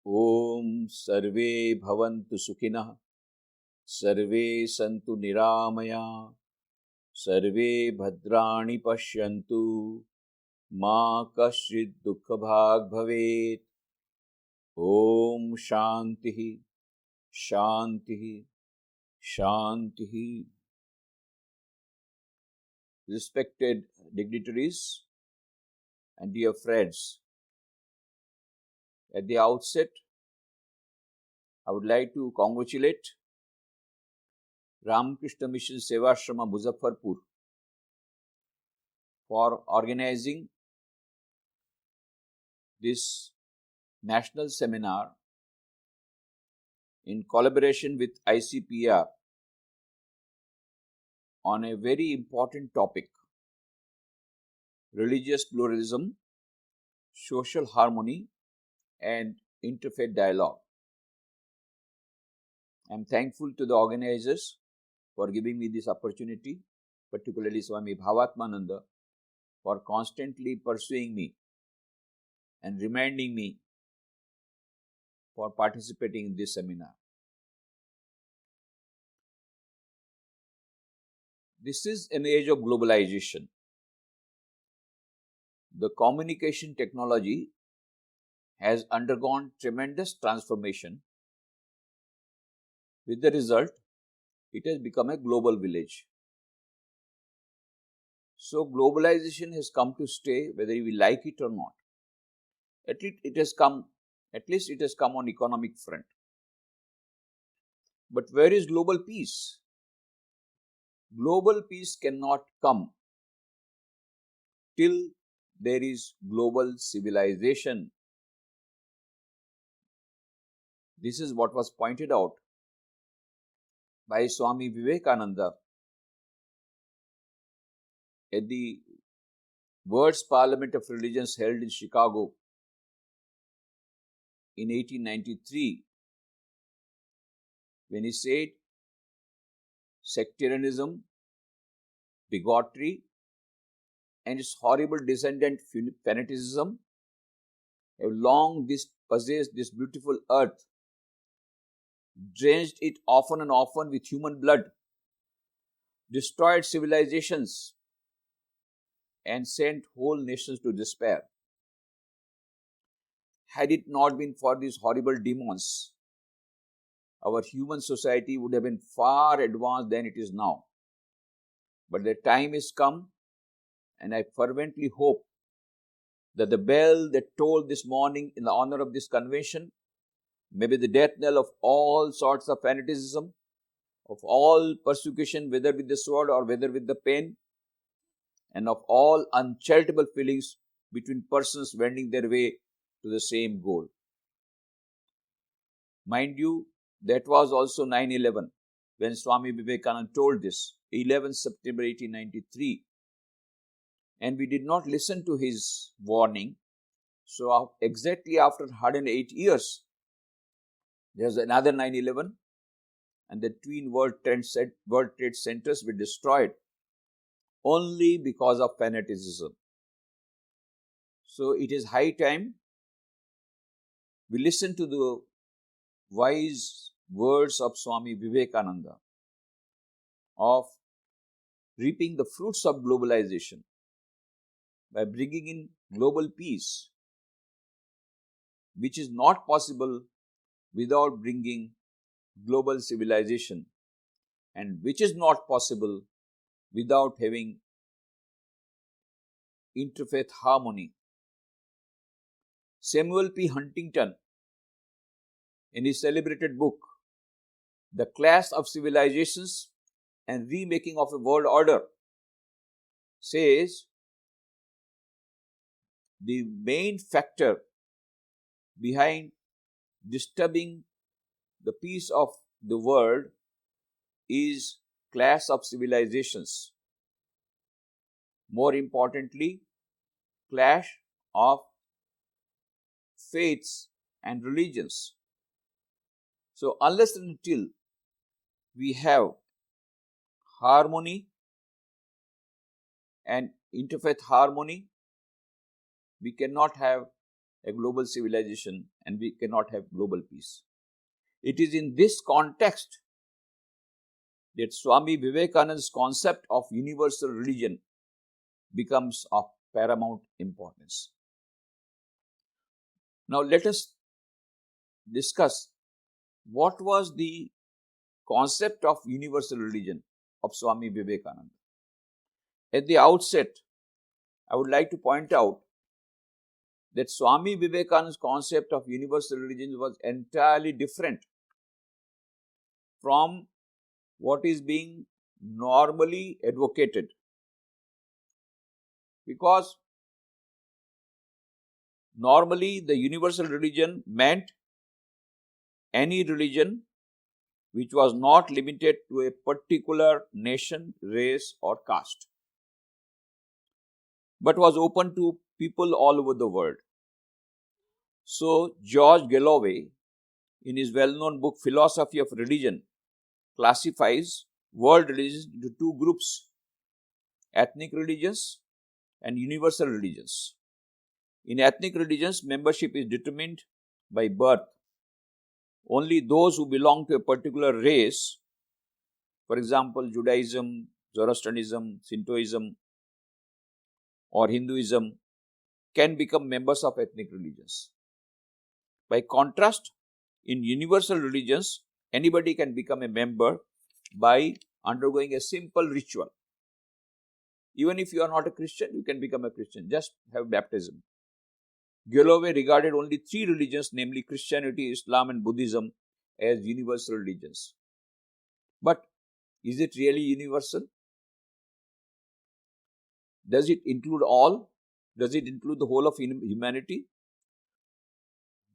Om Sarve Bhavantu Sukhinah, Sarve Santu Niramaya, Sarve Bhadrani Pashyantu, Ma Kashchid Dukkha Bhag Bhavet. Om Shantihi, Shantihi, Shantihi. Respected dignitaries and dear friends, at the outset, I would like to congratulate Ramakrishna Mission Sevashrama Muzaffarpur for organizing this national seminar in collaboration with ICPR on a very important topic: religious pluralism, social harmony and interfaith dialogue. I am thankful to the organizers for giving me this opportunity, particularly Swami Vivekananda for constantly pursuing me and reminding me for participating in this seminar. This is an age of globalization. The communication technology has undergone tremendous transformation. With the result, it has become a global village. So globalization has come to stay, whether we like it or not. At least it has come on economic front. But where is global peace? Global peace cannot come till there is global civilization. This is what was pointed out by Swami Vivekananda at the World's Parliament of Religions held in Chicago in 1893, when he said, sectarianism, bigotry, and its horrible descendant fanaticism have long possessed this beautiful earth, drenched it often and often with human blood, destroyed civilizations, and sent whole nations to despair. Had it not been for these horrible demons, our human society would have been far advanced than it is now. But the time is come, and I fervently hope that the bell that tolled this morning in the honor of this convention may be the death knell of all sorts of fanaticism, of all persecution, whether with the sword or whether with the pen, and of all uncharitable feelings between persons wending their way to the same goal. Mind you, that was also 9/11 when Swami Vivekananda told this, 11 September 1893. And we did not listen to his warning. So exactly after 108 years, there's another 9/11 and the twin World Trade Centers were destroyed only because of fanaticism. So it is high time we listen to the wise words of Swami Vivekananda of reaping the fruits of globalization by bringing in global peace, which is not possible without bringing global civilization, and which is not possible without having interfaith harmony. Samuel P. Huntington, in his celebrated book, The Clash of Civilizations and Remaking of a World Order, says the main factor behind disturbing the peace of the world is clash of civilizations. More importantly, clash of faiths and religions. So unless and until we have harmony and interfaith harmony, we cannot have a global civilization and we cannot have global peace. It is in this context that Swami Vivekananda's concept of universal religion becomes of paramount importance. Now let us discuss what was the concept of universal religion of Swami Vivekananda. At the outset, I would like to point out that Swami Vivekananda's concept of universal religion was entirely different from what is being normally advocated. Because normally the universal religion meant any religion which was not limited to a particular nation, race or caste, but was open to people all over the world. So George Galloway, in his well-known book Philosophy of Religion, classifies world religions into two groups: ethnic religions and universal religions. In ethnic religions, membership is determined by birth. Only those who belong to a particular race, for example, Judaism, Zoroastrianism, Shintoism, or Hinduism, can become members of ethnic religions. By contrast, in universal religions, anybody can become a member by undergoing a simple ritual. Even if you are not a Christian, you can become a Christian. Just have baptism. Galloway regarded only three religions, namely Christianity, Islam and Buddhism, as universal religions. But is it really universal? Does it include all? Does it include the whole of humanity?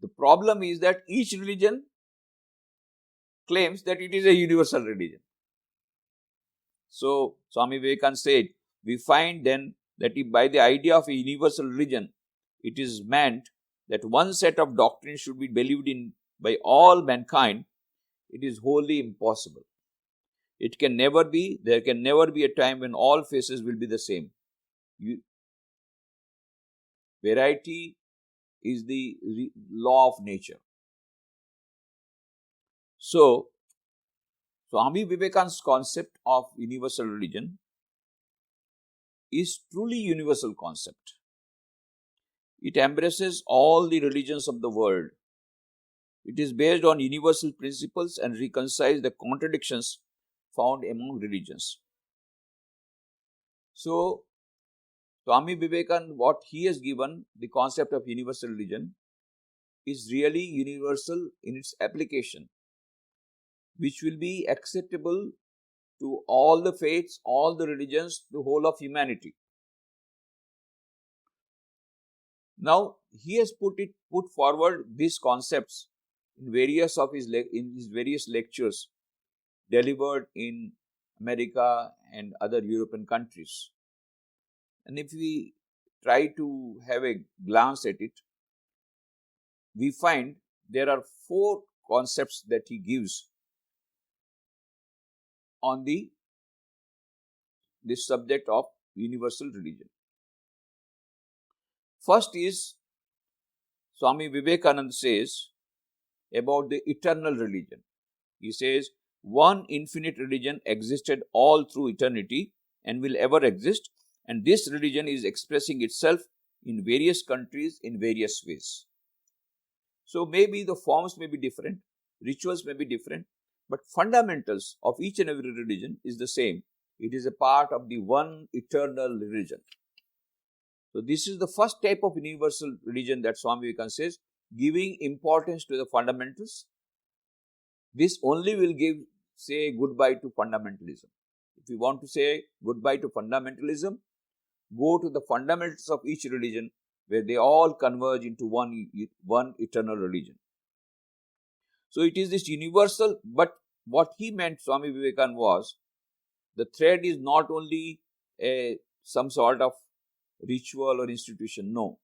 The problem is that each religion claims that it is a universal religion. So, Swami Vivekananda said, we find then that if by the idea of a universal religion, it is meant that one set of doctrines should be believed in by all mankind, it is wholly impossible. It can never be, there can never be a time when all faces will be the same. Variety is the law of nature. So, Swami Vivekananda's concept of universal religion is truly universal concept. It embraces all the religions of the world. It is based on universal principles and reconciles the contradictions found among religions. So, Swami Vivekananda, what he has given, the concept of universal religion, is really universal in its application, which will be acceptable to all the faiths, all the religions, the whole of humanity. Now, he has put forward these concepts in various of his various lectures delivered in America and other European countries. And if we try to have a glance at it, we find there are four concepts that he gives on this subject of universal religion. First is, Swami Vivekananda says about the eternal religion. He says, one infinite religion existed all through eternity and will ever exist, and this religion is expressing itself in various countries in various ways. So maybe the forms may be different, rituals may be different, but fundamentals of each and every religion is the same. It is a part of the one eternal religion. So this is the first type of universal religion that Swami Vivekananda says, giving importance to the fundamentals. This only will say goodbye to fundamentalism. If you want to say goodbye to fundamentalism, go to the fundamentals of each religion where they all converge into one eternal religion. So it is this universal, but what he meant, Swami Vivekananda, was the thread is not only some sort of ritual or institution. No.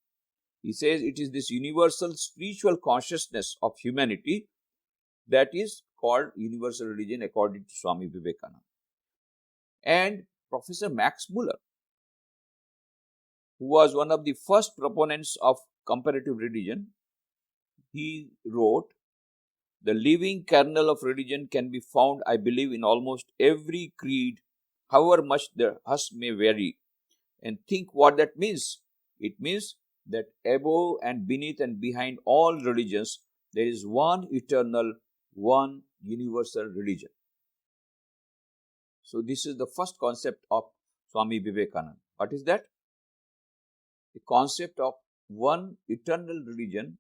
He says it is this universal spiritual consciousness of humanity that is called universal religion according to Swami Vivekananda. And Professor Max Muller, who was one of the first proponents of comparative religion, he wrote, the living kernel of religion can be found, I believe, in almost every creed, however much the husk may vary. And think what that means. It means that above and beneath and behind all religions, there is one eternal, one universal religion. So this is the first concept of Swami Vivekananda. What is that? The concept of one eternal religion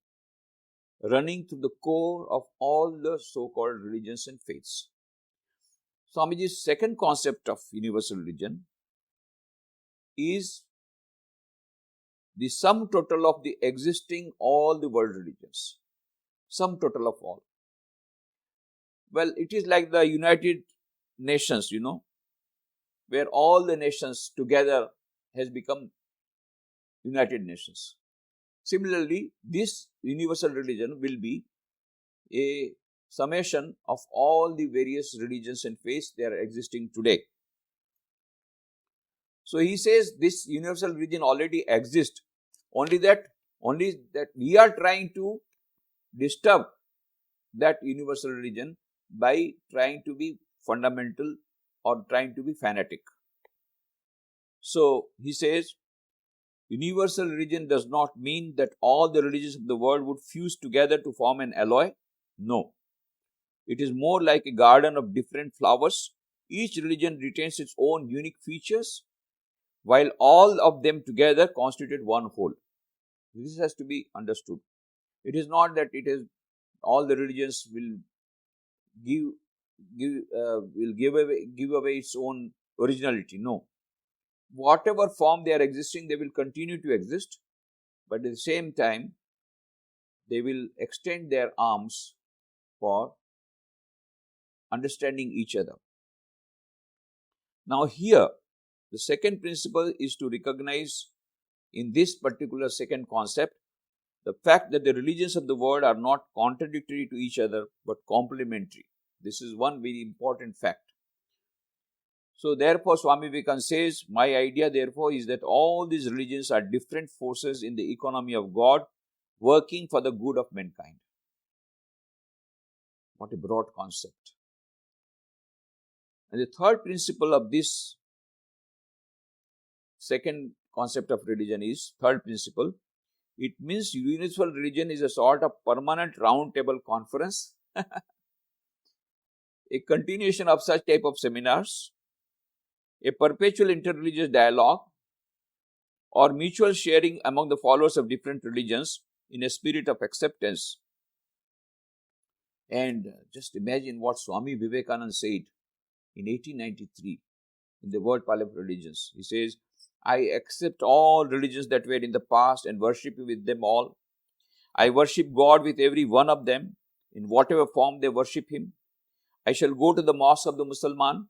running through the core of all the so-called religions and faiths. Swamiji's second concept of universal religion is the sum total of the existing all the world religions. Sum total of all. Well, it is like the United Nations, where all the nations together has become United Nations. Similarly, this universal religion will be a summation of all the various religions and faiths that are existing today. So he says this universal religion already exists, only that we are trying to disturb that universal religion by trying to be fundamental or trying to be fanatic. So he says, universal religion does not mean that all the religions of the world would fuse together to form an alloy. No. It is more like a garden of different flowers. Each religion retains its own unique features, while all of them together constitute one whole. This has to be understood. It is not that all the religions will give away its own originality. No. Whatever form they are existing, they will continue to exist, but at the same time, they will extend their arms for understanding each other. Now here, the second principle is to recognize in this particular second concept the fact that the religions of the world are not contradictory to each other but complementary. This is one very important fact. So therefore, Swami Vivekananda says, my idea therefore is that all these religions are different forces in the economy of God working for the good of mankind. What a broad concept. And the third principle of this second concept of religion is, third principle, it means universal religion is a sort of permanent round table conference, a continuation of such type of seminars, a perpetual interreligious dialogue, or mutual sharing among the followers of different religions in a spirit of acceptance. And just imagine what Swami Vivekananda said in 1893 in the World Parliament of Religions. He says, I accept all religions that were in the past and worship with them all. I worship God with every one of them in whatever form they worship Him. I shall go to the mosque of the Mussalman.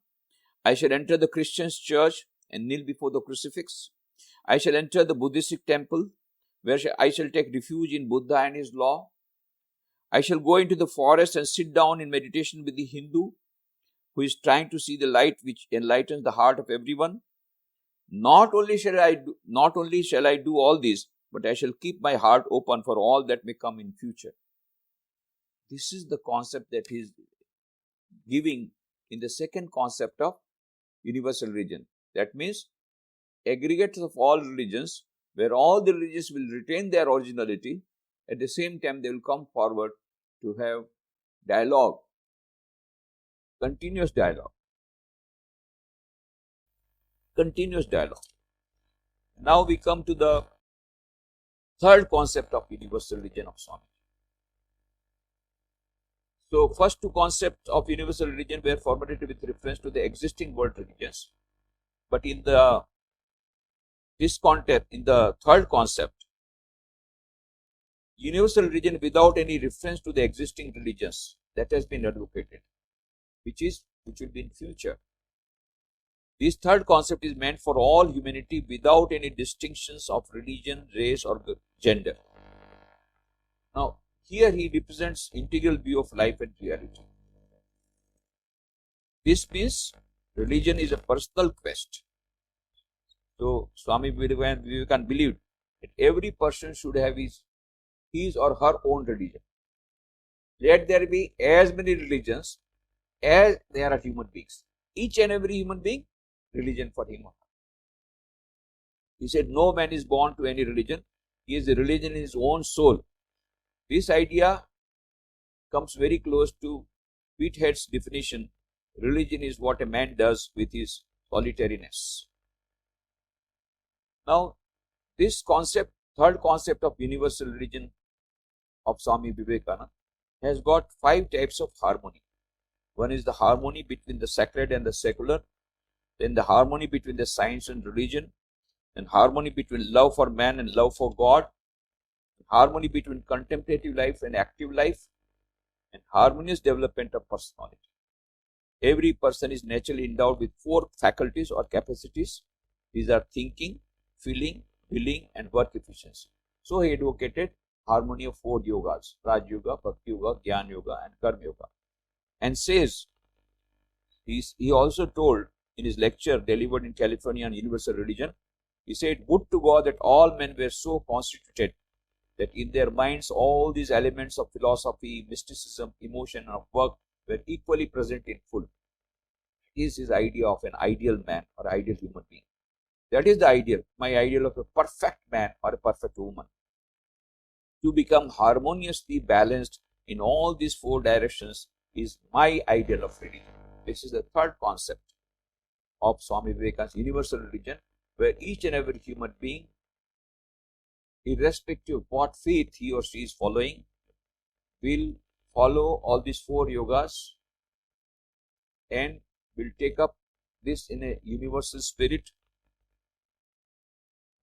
I shall enter the Christian's church and kneel before the crucifix. I shall enter the Buddhistic temple, where I shall take refuge in Buddha and his law. I shall go into the forest and sit down in meditation with the Hindu, who is trying to see the light which enlightens the heart of everyone. Not only shall I do all this, but I shall keep my heart open for all that may come in future. This is the concept that he is giving in the second concept of universal religion. That means aggregates of all religions, where all the religions will retain their originality. At the same time, they will come forward to have dialogue, continuous dialogue. Continuous dialogue. Now we come to the third concept of universal religion of Swami. So, first two concepts of universal religion were formulated with reference to the existing world religions. But in this context, in the third concept, universal religion without any reference to the existing religions, that has been advocated, which will be in future. This third concept is meant for all humanity without any distinctions of religion, race or gender. Now, here he represents integral view of life and reality. This means religion is a personal quest. So, Swami Vivekananda believed that every person should have his his or her own religion. Let there be as many religions as there are human beings. Each and every human being, religion for him or her. He said, no man is born to any religion. He is a religion in his own soul. This idea comes very close to Whitehead's definition. Religion is what a man does with his solitariness. Now, this concept, third concept of universal religion of Swami Vivekananda, has got 5 types of harmony. One is the harmony between the sacred and the secular, then the harmony between the science and religion, then harmony between love for man and love for God, harmony between contemplative life and active life, and harmonious development of personality. Every person is naturally endowed with 4 faculties or capacities. These are thinking, feeling, willing, and work efficiency. So he advocated harmony of 4 yogas: Raj Yoga, Bhakti Yoga, Jnana Yoga, and Karma Yoga. And says, he also told in his lecture delivered in California on universal religion, he said, would to God that all men were so constituted that in their minds all these elements of philosophy, mysticism, emotion, and of work were equally present in full. That is his idea of an ideal man or ideal human being. That is the ideal, my ideal of a perfect man or a perfect woman. To become harmoniously balanced in all these 4 directions is my ideal of religion. This is the third concept of Swami Vivekananda's universal religion, where each and every human being, irrespective of what faith he or she is following, will follow all these 4 yogas and will take up this in a universal spirit,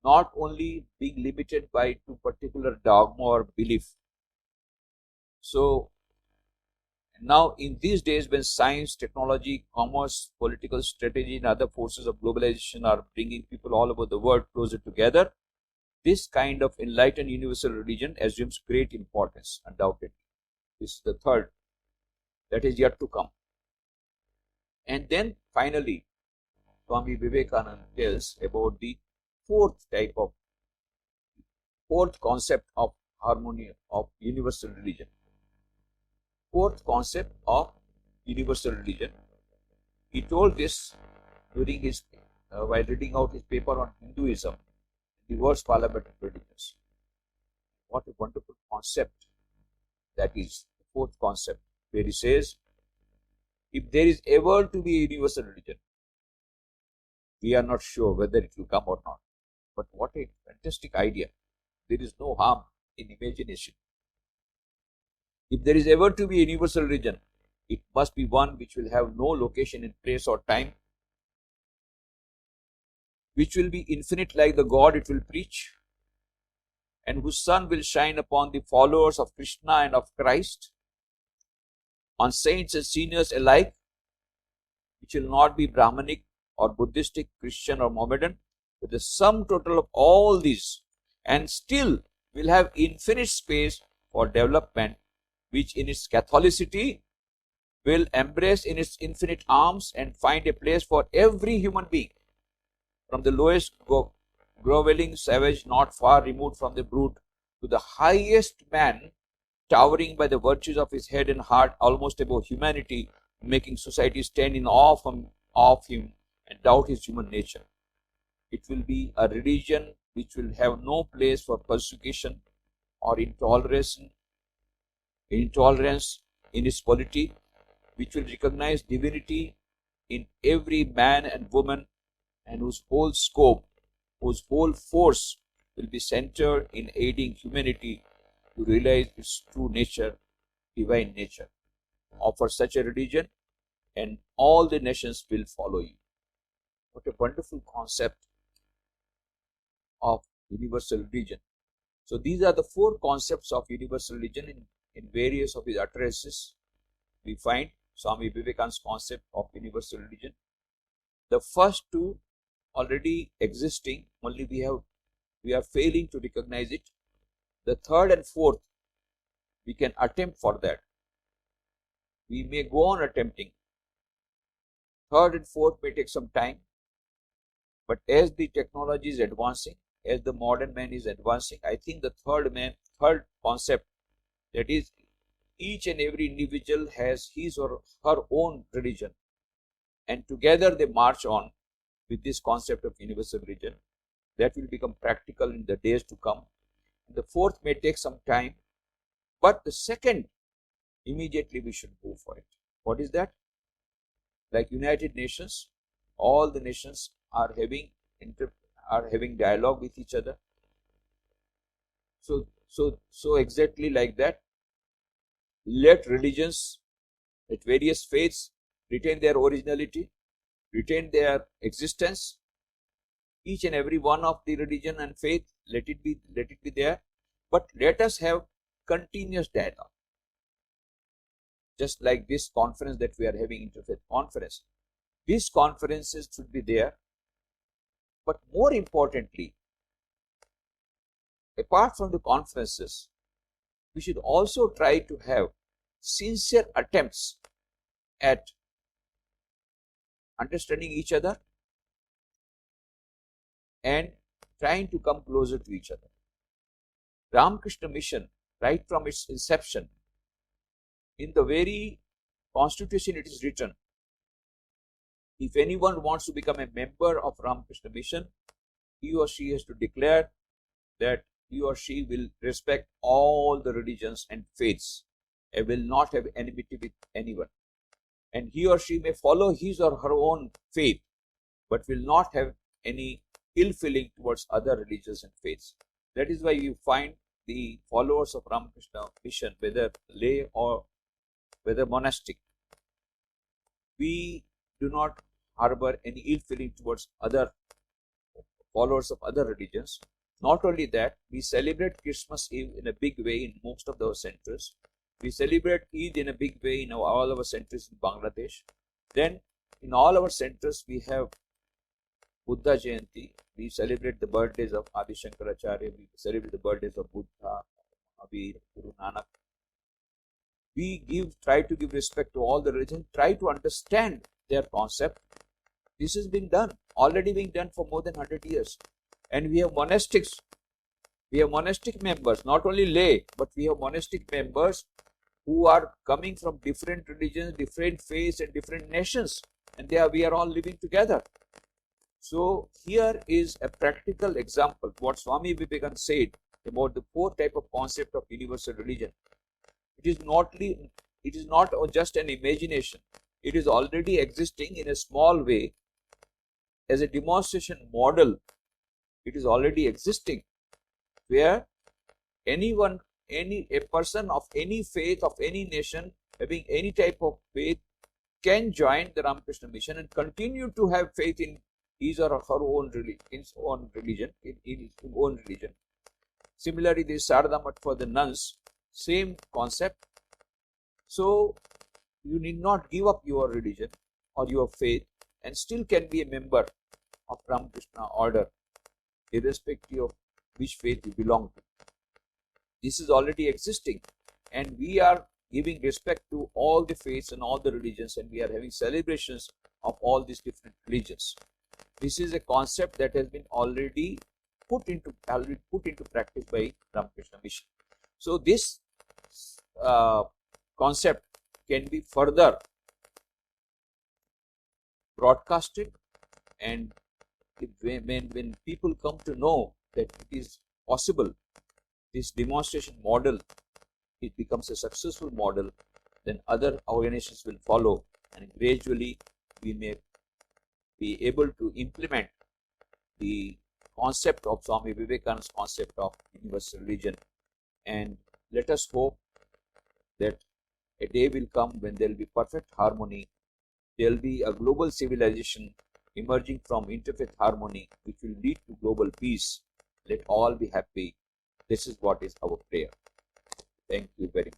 not only being limited by to particular dogma or belief. So now in these days when science, technology, commerce, political strategy and other forces of globalization are bringing people all over the world closer together, this kind of enlightened universal religion assumes great importance, undoubtedly. This is the third that is yet to come. And then finally, Swami Vivekananda tells about the fourth concept of harmony of universal religion. Fourth concept of universal religion. He told this during his while reading out his paper on Hinduism, the world's parliament of religions. What a wonderful concept that is, the fourth concept, where he says, if there is ever to be a universal religion, we are not sure whether it will come or not. But what a fantastic idea. There is no harm in imagination. If there is ever to be a universal religion, it must be one which will have no location in place or time, which will be infinite like the God it will preach, and whose sun will shine upon the followers of Krishna and of Christ, on saints and sinners alike, which will not be Brahmanic or Buddhistic, Christian or Mohammedan, but the sum total of all these, and still will have infinite space for development, which in its Catholicity will embrace in its infinite arms and find a place for every human being, from the lowest groveling savage not far removed from the brute to the highest man towering by the virtues of his head and heart almost above humanity, making society stand in awe of him and doubt his human nature. It will be a religion which will have no place for persecution or intolerance in its polity, which will recognize divinity in every man and woman, and whose whole scope, whose whole force will be centered in aiding humanity to realize its true nature, divine nature. Offer such a religion and all the nations will follow you. What a wonderful concept of universal religion. So these are the 4 concepts of universal religion in various of his utterances. We find Swami Vivekananda's concept of universal religion. The first 2 already existing, only we are failing to recognize it. The third and fourth, we can attempt for that. We may go on attempting. Third and fourth may take some time, but as the technology is advancing, as the modern man is advancing, I think the third man third concept, that is, each and every individual has his or her own religion, and together they march on with this concept of universal religion. That will become practical in the days to come. The fourth may take some time, but the second, immediately we should go for it. What is that? Like United Nations, all the nations are having dialogue with each other. So exactly like that, let religions, let various faiths retain their originality, retain their existence. Each and every one of the religion and faith, let it be there, but let us have continuous dialogue. Just like this conference that we are having, interfaith conference, these conferences should be there. But more importantly, apart from the conferences, we should also try to have sincere attempts at understanding each other and trying to come closer to each other. Ramakrishna mission, right from its inception, in the very constitution it is written, if anyone wants to become a member of Ramakrishna mission, he or she has to declare that he or she will respect all the religions and faiths and will not have enmity with anyone. And he or she may follow his or her own faith, but will not have any ill feeling towards other religions and faiths. That is why you find the followers of Ramakrishna mission, whether lay or whether monastic, we do not harbor any ill feeling towards other followers of other religions. Not only that, we celebrate Christmas Eve in a big way in most of our centers. We celebrate Eid in a big way in all our centers in Bangladesh. Then in all our centers we have Buddha Jayanti. We celebrate the birthdays of Adi Shankaracharya. We celebrate the birthdays of Buddha, Mahavir, Guru Nanak. We try to give respect to all the religions, try to understand their concept. This is being done, already being done for more than 100 years. And we have monastics. We have monastic members, not only lay, but we have monastic members who are coming from different religions, different faiths and different nations. And we are all living together. So here is a practical example, what Swami Vivekananda said about the fourth type of concept of universal religion. It is not just an imagination. It is already existing in a small way as a demonstration model. It is already existing where a person of any faith, of any nation, having any type of faith, can join the Ramakrishna mission and continue to have faith in his or her own religion, in his own religion. Similarly, the Sarada Math for the nuns, same concept. So you need not give up your religion or your faith and still can be a member of Ramakrishna order, irrespective of which faith you belong to. This is already existing, and we are giving respect to all the faiths and all the religions, and we are having celebrations of all these different religions. This is a concept that has been already put into practice by Ramakrishna mission. So this concept can be further broadcasted, and when people come to know that it is possible, this demonstration model, it becomes a successful model, then other organizations will follow, and gradually we may be able to implement the concept of Swami Vivekananda's concept of universal religion. And let us hope that a day will come when there will be perfect harmony. There will be a global civilization emerging from interfaith harmony, which will lead to global peace. Let all be happy. This is what is our prayer. Thank you very much.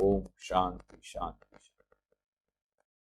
Om Shanti Shanti.